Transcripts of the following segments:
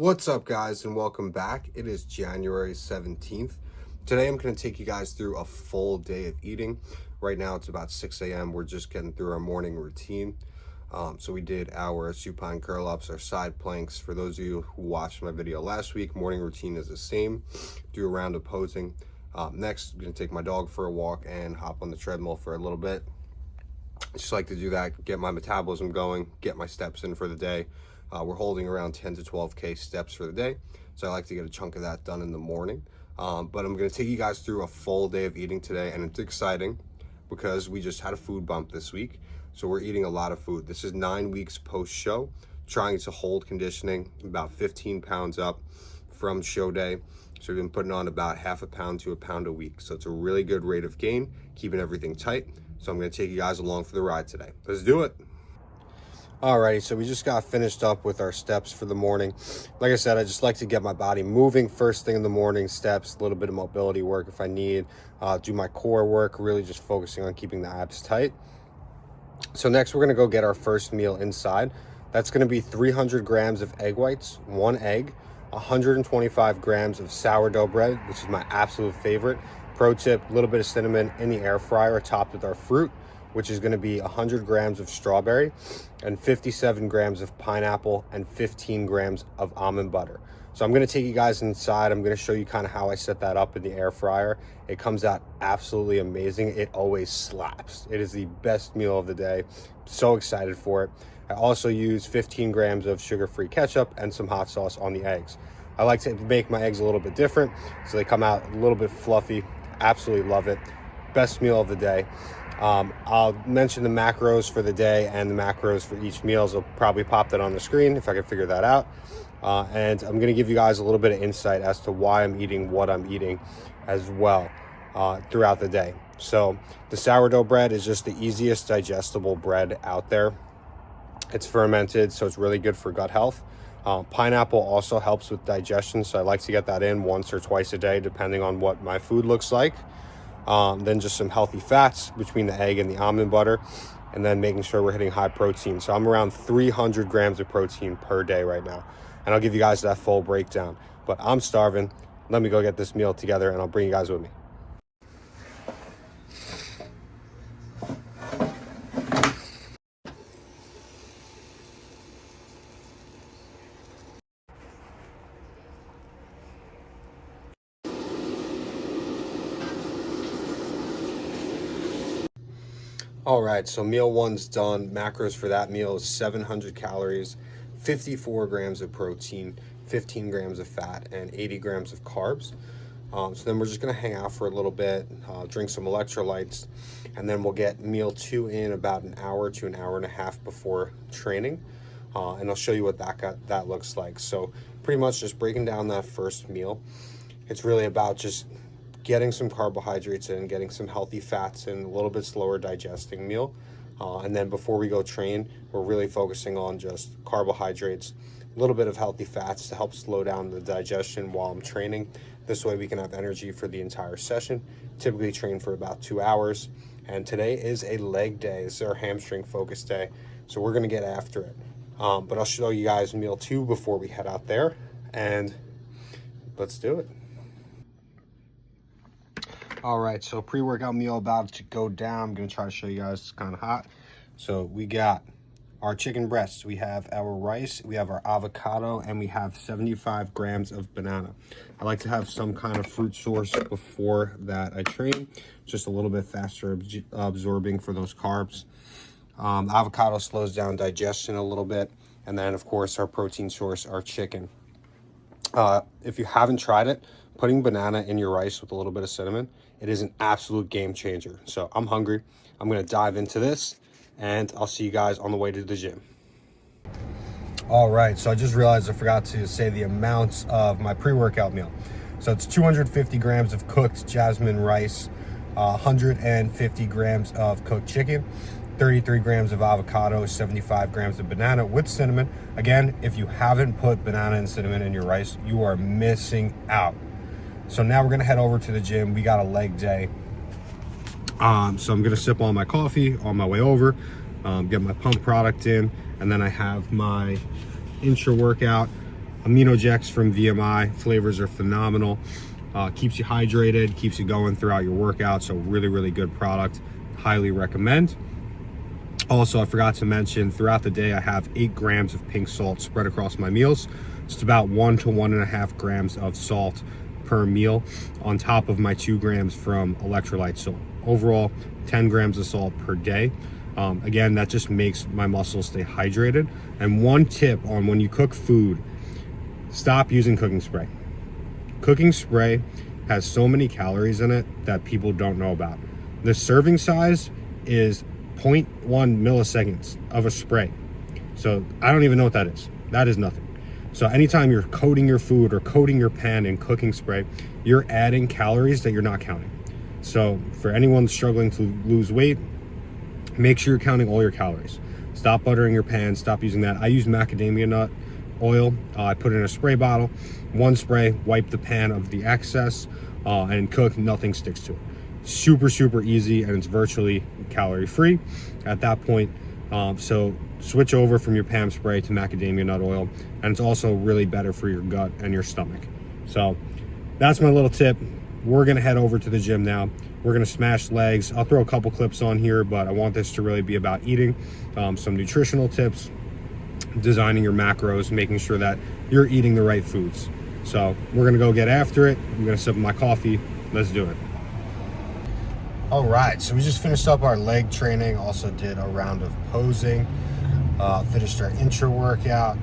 What's up, guys, and welcome back. It is January 17th. Today I'm going to take you guys through a full day of eating. Right now it's about 6 a.m. We're just getting through our morning routine. So we did our supine curl ups, our side planks. For those of you who watched my video last week, morning routine is the same. Do a round of posing. Next, I'm going to take my dog for a walk and hop on the treadmill for a little bit. I just like to do that, get my metabolism going, get my steps in for the day. We're holding around 10 to 12K steps for the day, so I like to get a chunk of that done in the morning. But I'm going to take you guys through a full day of eating today, and it's exciting because we just had a food bump this week, so we're eating a lot of food. This is 9 weeks post-show, trying to hold conditioning, about 15 pounds up from show day. So we've been putting on about half a pound to a pound a week. So it's a really good rate of gain, keeping everything tight. So I'm going to take you guys along for the ride today. Let's do it. Alrighty, so we just got finished up with our steps for the morning. Like I said, I just like to get my body moving first thing in the morning. Steps, a little bit of mobility work if I need, do my core work, really just focusing on keeping the abs tight. So next we're gonna go get our first meal inside. That's gonna be 300 grams of egg whites, 1 egg, 125 grams of sourdough bread, which is my absolute favorite. Pro tip, a little bit of cinnamon in the air fryer topped with our fruit, which is going to be 100 grams of strawberry and 57 grams of pineapple and 15 grams of almond butter. So I'm going to take you guys inside. I'm going to show you kind of how I set that up in the air fryer. It comes out absolutely amazing. It always slaps. It is the best meal of the day. So excited for it. I also use 15 grams of sugar-free ketchup and some hot sauce on the eggs. I like to make my eggs a little bit different, so they come out a little bit fluffy. Absolutely love it. Best meal of the day. I'll mention the macros for the day and the macros for each meal. So I'll probably pop that on the screen if I can figure that out. And I'm going to give you guys a little bit of insight as to why I'm eating what I'm eating as well throughout the day. So the sourdough bread is just the easiest digestible bread out there. It's fermented, so it's really good for gut health. Pineapple also helps with digestion, so I like to get that in once or twice a day, depending on what my food looks like. Then just some healthy fats between the egg and the almond butter, and then making sure we're hitting high protein. So I'm around 300 grams of protein per day right now, and I'll give you guys that full breakdown. But I'm starving. Let me go get this meal together, and I'll bring you guys with me. All right, so meal one's done. Macros for that meal is 700 calories, 54 grams of protein, 15 grams of fat, and 80 grams of carbs. So then we're just gonna hang out for a little bit, drink some electrolytes, and then we'll get meal two in about an hour to an hour and a half before training. And I'll show you what that looks like. So pretty much just breaking down that first meal. It's really about just getting some carbohydrates in, getting some healthy fats in, a little bit slower digesting meal. And then before we go train, we're really focusing on just carbohydrates, a little bit of healthy fats to help slow down the digestion while I'm training. This way we can have energy for the entire session. Typically train for about 2 hours. And today is a leg day. This is our hamstring focus day. So we're gonna get after it. But I'll show you guys meal two before we head out there, and let's do it. All right, so pre-workout meal about to go down. I'm gonna try to show you guys, it's kind of hot. So we got our chicken breasts, we have our rice, we have our avocado, and we have 75 grams of banana. I like to have some kind of fruit source before that I train, just a little bit faster absorbing for those carbs. Avocado slows down digestion a little bit. And then of course our protein source, our chicken. If you haven't tried it, putting banana in your rice with a little bit of cinnamon, it is an absolute game changer. So I'm hungry. I'm gonna dive into this, and I'll see you guys on the way to the gym. All right, so I just realized I forgot to say the amounts of my pre-workout meal. So it's 250 grams of cooked jasmine rice, 150 grams of cooked chicken, 33 grams of avocado, 75 grams of banana with cinnamon. Again, if you haven't put banana and cinnamon in your rice, you are missing out. So now we're gonna head over to the gym. We got a leg day. So I'm gonna sip on my coffee on my way over, get my pump product in, and then I have my intra workout Aminojects from VMI. Flavors are phenomenal. Keeps you hydrated, keeps you going throughout your workout. So really, really good product. Highly recommend. Also, I forgot to mention, throughout the day, I have 8 grams of pink salt spread across my meals. It's about 1 to 1.5 grams of salt per meal on top of my 2 grams from electrolyte. So overall, 10 grams of salt per day. Again, that just makes my muscles stay hydrated. And one tip on when you cook food, stop using cooking spray. Cooking spray has so many calories in it that people don't know about. The serving size is 0.1 milliseconds of a spray. So I don't even know what that is. That is nothing. So anytime you're coating your food or coating your pan in cooking spray, you're adding calories that you're not counting. So for anyone struggling to lose weight, make sure you're counting all your calories. Stop buttering your pan, stop using that. I use macadamia nut oil. I put it in a spray bottle, 1 spray, wipe the pan of the excess, and cook, nothing sticks to it. Super, super easy, and it's virtually calorie free at that point. So switch over from your pan spray to macadamia nut oil, and it's also really better for your gut and your stomach. So that's my little tip. We're gonna head over to the gym now. We're gonna smash legs. I'll throw a couple clips on here, but I want this to really be about eating, some nutritional tips, designing your macros, making sure that you're eating the right foods. So we're gonna go get after it. I'm gonna sip my coffee. Let's do it. All right, so we just finished up our leg training, also did a round of posing, finished our intra workout.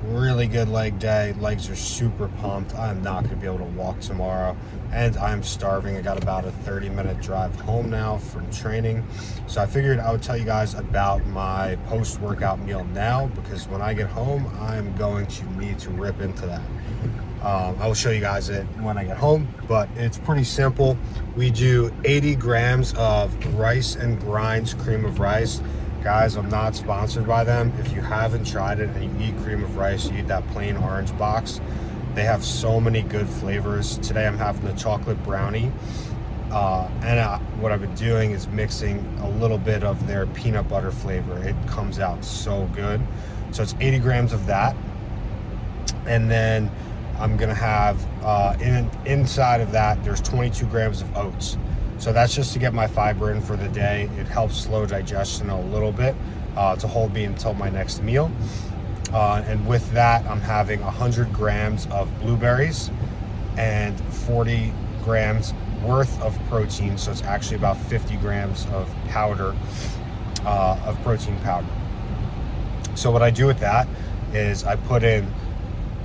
Really good leg day. Legs are super pumped. I'm not going to be able to walk tomorrow, and I'm starving. I got about a 30-minute drive home now from training. So I figured I would tell you guys about my post-workout meal now, because when I get home, I'm going to need to rip into that. I will show you guys it when I get home, but it's pretty simple. We do 80 grams of rice and grinds cream of rice. Guys, I'm not sponsored by them. If you haven't tried it and you eat cream of rice, you eat that plain orange box. They have so many good flavors. Today I'm having the chocolate brownie. What I've been doing is mixing a little bit of their peanut butter flavor. It comes out so good. So it's 80 grams of that. And then I'm gonna have, inside of that, there's 22 grams of oats. So that's just to get my fiber in for the day. It helps slow digestion a little bit to hold me until my next meal. And with that, I'm having 100 grams of blueberries and 40 grams worth of protein. So it's actually about 50 grams of powder, of protein powder. So what I do with that is I put in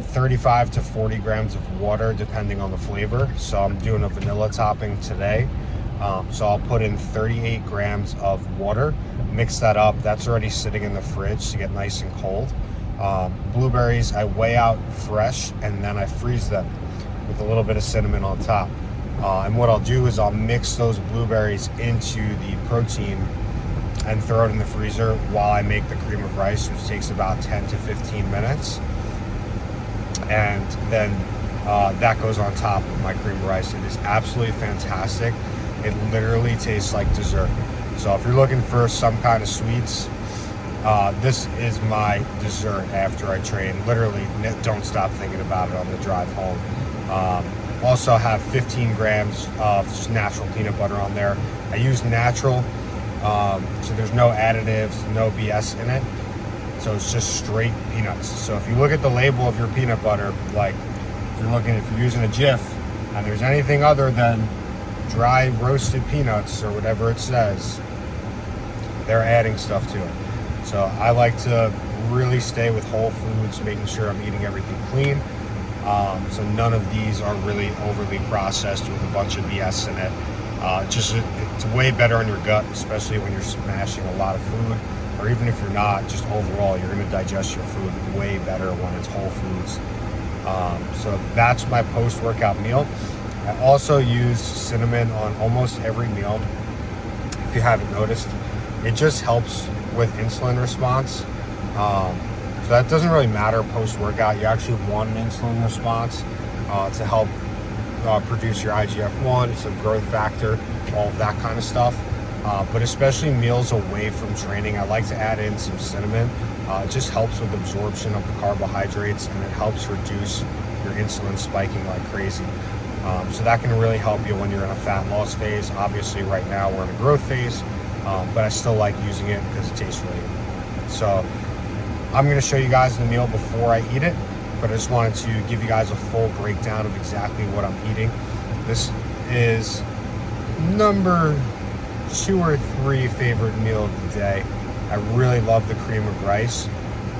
35 to 40 grams of water, depending on the flavor. So I'm doing a vanilla topping today. So I'll put in 38 grams of water, mix that up. That's already sitting in the fridge to get nice and cold. Blueberries, I weigh out fresh, and then I freeze them with a little bit of cinnamon on top. And what I'll do is I'll mix those blueberries into the protein and throw it in the freezer while I make the cream of rice, which takes about 10 to 15 minutes. And then that goes on top of my cream of rice. It is absolutely fantastic. It literally tastes like dessert. So if you're looking for some kind of sweets, this is my dessert after I train. Literally, don't stop thinking about it on the drive home. Also have 15 grams of just natural peanut butter on there. I use natural, so there's no additives, no BS in it. So it's just straight peanuts. So if you look at the label of your peanut butter, like if you're using a Jif and there's anything other than dry roasted peanuts or whatever it says, they're adding stuff to it. So I like to really stay with whole foods, making sure I'm eating everything clean. So none of these are really overly processed with a bunch of BS in it. It's way better on your gut, especially when you're smashing a lot of food, or even if you're not, just overall, you're gonna digest your food way better when it's whole foods. So that's my post-workout meal. I also use cinnamon on almost every meal. If you haven't noticed, it just helps with insulin response. So that doesn't really matter post-workout. You actually want an insulin response to help produce your IGF-1, some growth factor, all of that kind of stuff. But especially meals away from training, I like to add in some cinnamon. It just helps with absorption of the carbohydrates, and it helps reduce your insulin spiking like crazy. So that can really help you when you're in a fat loss phase. Obviously right now we're in a growth phase, but I still like using it because it tastes really good. So I'm going to show you guys the meal before I eat it, but I just wanted to give you guys a full breakdown of exactly what I'm eating. This is number 2 or 3 favorite meal of the day. I really love the cream of rice,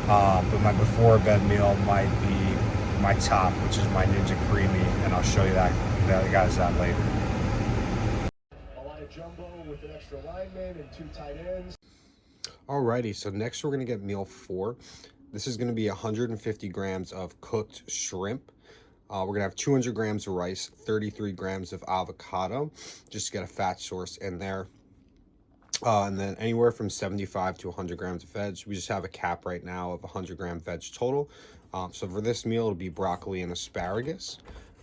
but my before bed meal might be my top, which is my Ninja Creamy, and I'll show you that guys that later. A lot of jumbo with an extra lineman and 2 tight ends. Alrighty, so next we're gonna get meal 4. This is gonna be 150 grams of cooked shrimp. We're gonna have 200 grams of rice, 33 grams of avocado, just to get a fat source in there. And then anywhere from 75 to 100 grams of veg. We just have a cap right now of 100 gram veg total. So for this meal, it'll be broccoli and asparagus.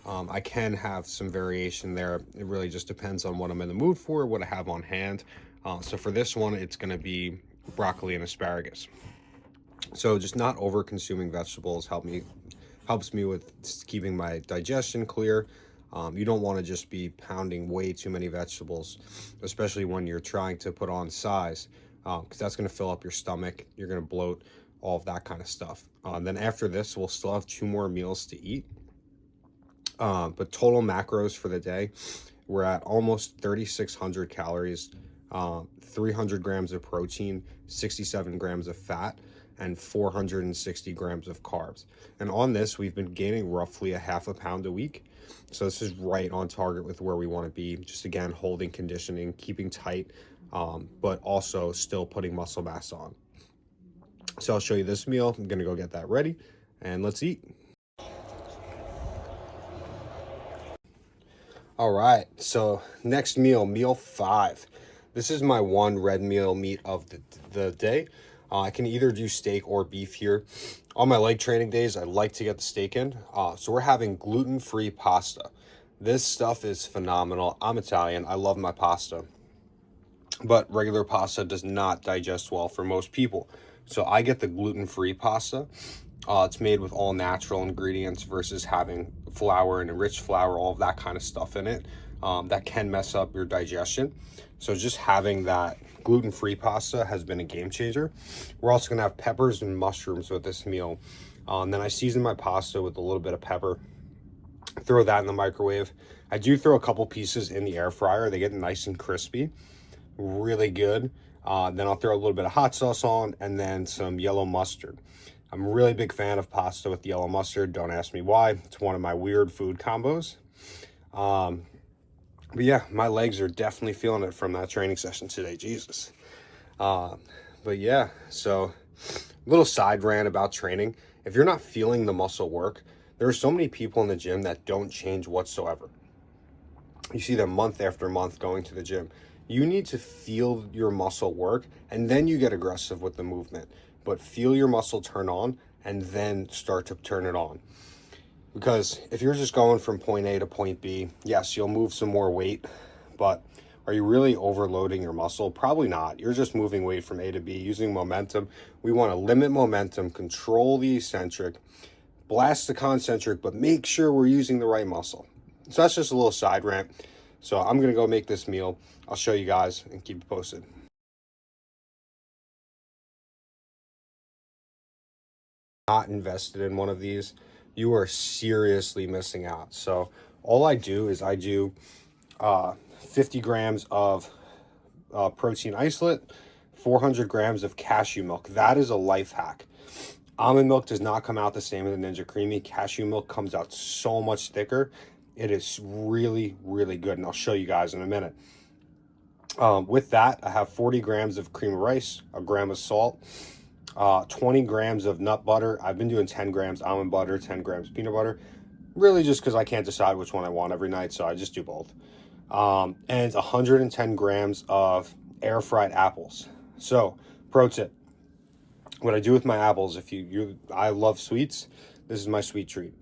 I can have some variation there. It really just depends on what I'm in the mood for, what I have on hand. So for this one, it's going to be broccoli and asparagus. So just not over consuming vegetables helps me with keeping my digestion clear. You don't want to just be pounding way too many vegetables, especially when you're trying to put on size, because that's going to fill up your stomach. You're going to bloat, all of that kind of stuff. Then after this, we'll still have 2 more meals to eat. But total macros for the day, we're at almost 3,600 calories, 300 grams of protein, 67 grams of fat, and 460 grams of carbs. And on this, we've been gaining roughly a half a pound a week. So this is right on target with where we want to be. Just again, holding conditioning, keeping tight, but also still putting muscle mass on. So I'll show you this meal. I'm gonna go get that ready and let's eat. All right, so next meal, meal 5. This is my one red meal meat of the day. I can either do steak or beef here. On my leg training days, I like to get the steak in. So we're having gluten-free pasta. This stuff is phenomenal. I'm Italian, I love my pasta. But regular pasta does not digest well for most people. So I get the gluten-free pasta. It's made with all natural ingredients versus having flour and enriched flour, all of that kind of stuff in it. That can mess up your digestion. So just having that gluten-free pasta has been a game changer. We're also gonna have peppers and mushrooms with this meal. And then I season my pasta with a little bit of pepper, throw that in the microwave. I do throw a couple pieces in the air fryer. They get nice and crispy, really good. Then I'll throw a little bit of hot sauce on and then some yellow mustard. I'm a really big fan of pasta with yellow mustard. Don't ask me why. It's one of my weird food combos. But yeah, my legs are definitely feeling it from that training session today. Jesus. But yeah, so a little side rant about training. If you're not feeling the muscle work, there are so many people in the gym that don't change whatsoever. You see them month after month going to the gym. You need to feel your muscle work and then you get aggressive with the movement. But feel your muscle turn on and then start to turn it on. Because if you're just going from point A to point B, yes, you'll move some more weight, but are you really overloading your muscle? Probably not. You're just moving weight from A to B using momentum. We want to limit momentum, control the eccentric, blast the concentric, but make sure we're using the right muscle. So that's just a little side rant. So I'm going to go make this meal. I'll show you guys and keep you posted. Not invested in one of these, you are seriously missing out. So all I do is I do 50 grams of protein isolate, 400 grams of cashew milk. That is a life hack. Almond milk does not come out the same as the Ninja Creamy. Cashew milk comes out so much thicker. It is really, really good, and I'll show you guys in a minute. With that, I have 40 grams of cream of rice, a gram of salt, 20 grams of nut butter. I've been doing 10 grams almond butter, 10 grams peanut butter, really just because I can't decide which one I want every night, so I just do both. And 110 grams of air fried apples. So, pro tip, what I do with my apples, I love sweets, this is my sweet treat.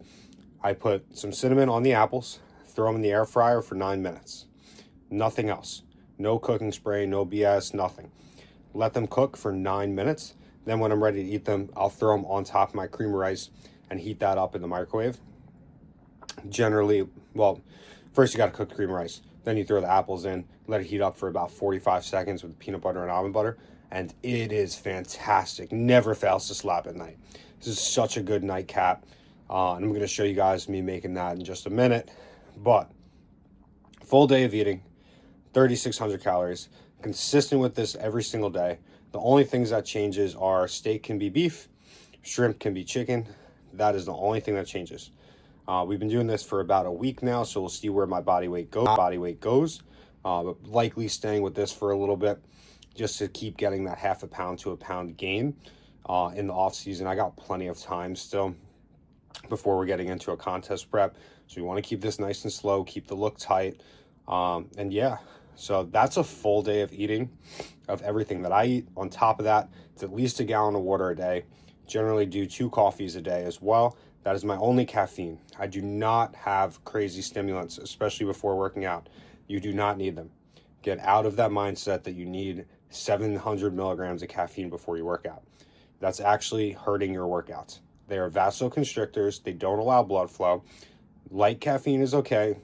I put some cinnamon on the apples, throw them in the air fryer for 9 minutes. Nothing else. No cooking spray, no BS, nothing. Let them cook for 9 minutes. Then when I'm ready to eat them, I'll throw them on top of my cream of rice and heat that up in the microwave. Generally, well, first you got to cook the cream of rice. Then you throw the apples in, let it heat up for about 45 seconds with peanut butter and almond butter. And it is fantastic. Never fails to slap at night. This is such a good nightcap. And I'm going to show you guys me making that in just a minute. But full day of eating, 3,600 calories. Consistent with this every single day. The only things that changes are steak can be beef, shrimp can be chicken. That is the only thing that changes. We've been doing this for about a week now, so we'll see where my body weight goes. But likely staying with this for a little bit just to keep getting that half a pound to a pound gain in the off season. I got plenty of time still before we're getting into a contest prep. So we want to keep this nice and slow, keep the look tight. And yeah, so that's a full day of eating of everything that I eat. On top of that, it's at least a gallon of water a day. Generally do 2 coffees a day as well. That is my only caffeine. I do not have crazy stimulants, especially before working out. You do not need them. Get out of that mindset that you need 700 milligrams of caffeine before you work out. That's actually hurting your workouts. They are vasoconstrictors. They don't allow blood flow. Light caffeine is okay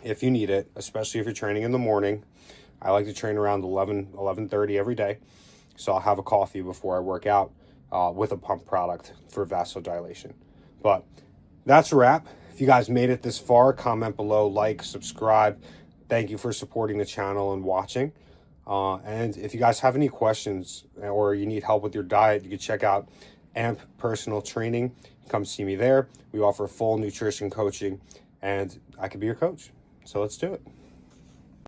if you need it, especially if you're training in the morning. I like to train around 11:30 every day. So I'll have a coffee before I work out with a pump product for vasodilation. But that's a wrap. If you guys made it this far, comment below, like, subscribe. Thank you for supporting the channel and watching. And if you guys have any questions or you need help with your diet, you can check out AMP Personal Training. Come see me there. We offer full nutrition coaching and I can be your coach. So let's do it.